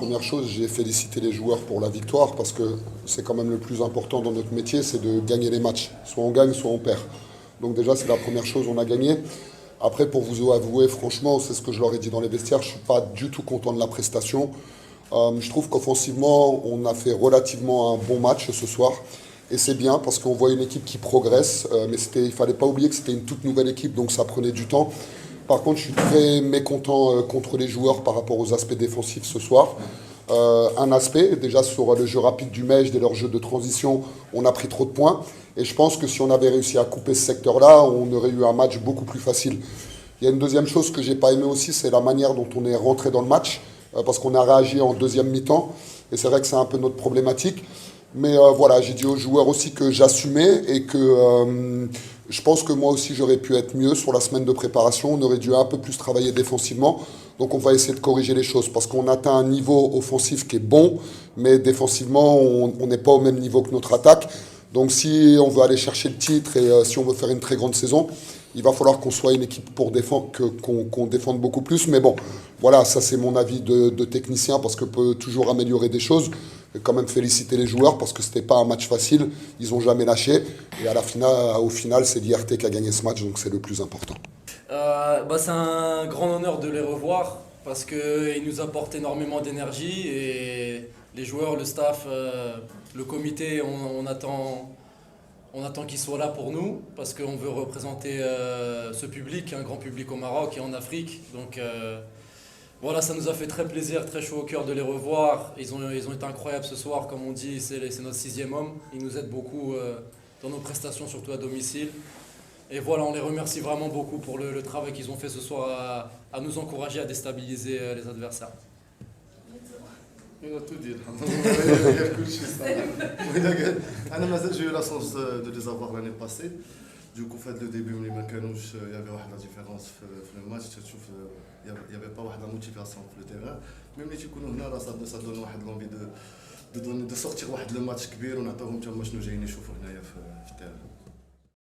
première chose, j'ai félicité les joueurs pour la victoire parce que c'est quand même le plus important dans notre métier, c'est de gagner les matchs. Soit on gagne, soit on perd. Donc déjà, c'est la première chose, on a gagné. Après, pour vous avouer, franchement, c'est ce que je leur ai dit dans les vestiaires, je ne suis pas du tout content de la prestation. Je trouve qu'offensivement, on a fait relativement un bon match ce soir. Et c'est bien parce qu'on voit une équipe qui progresse. Mais il ne fallait pas oublier que c'était une toute nouvelle équipe, donc ça prenait du temps. Par contre, je suis très mécontent contre les joueurs par rapport aux aspects défensifs ce soir. Un aspect, déjà sur le jeu rapide du Mej, et leur jeu de transition, on a pris trop de points. Et je pense que si on avait réussi à couper ce secteur-là, on aurait eu un match beaucoup plus facile. Il y a une deuxième chose que j'ai pas aimé aussi, c'est la manière dont on est rentré dans le match, parce qu'on a réagi en deuxième mi-temps. Et c'est vrai que c'est un peu notre problématique. Mais voilà, j'ai dit aux joueurs aussi que j'assumais et que je pense que moi aussi j'aurais pu être mieux sur la semaine de préparation. On aurait dû un peu plus travailler défensivement. Donc on va essayer de corriger les choses parce qu'on atteint un niveau offensif qui est bon, mais défensivement on n'est pas au même niveau que notre attaque. Donc si on veut aller chercher le titre et si on veut faire une très grande saison, il va falloir qu'on soit une équipe pour défendre, qu'on défende beaucoup plus. Mais bon, voilà, ça c'est mon avis de technicien parce qu'on peut toujours améliorer des choses. Et quand même féliciter les joueurs parce que c'était pas un match facile. Ils n'ont jamais lâché. Et au final, c'est l'IRT qui a gagné ce match, donc c'est le plus important. C'est un grand honneur de les revoir parce qu'ils nous apportent énormément d'énergie et les joueurs, le staff, le comité, on attend qu'ils soient là pour nous parce qu'on veut représenter ce public, un grand public au Maroc et en Afrique. Donc voilà, ça nous a fait très plaisir, très chaud au cœur de les revoir. Ils ont été incroyables ce soir, comme on dit, c'est notre sixième homme. Ils nous aident beaucoup dans nos prestations, surtout à domicile. Et voilà, on les remercie vraiment beaucoup pour le travail qu'ils ont fait ce soir à nous encourager à déstabiliser les adversaires. Il a tout dit. Il y a كل شيء صراحة. أنا مازال j'ai eu la chance de les avoir l'année passée. Du coup, fait le début, ملي ما كانوش il y avait واحد la différence في le match. تشوف il y avait pas واحد la motivation في le terrain. Même ملي تيكونوا هنا ça donne واحد l'envie de sortir واحد le match كبير ونعطيهم تما شنو جايين يشوفوا هنايا في التيران.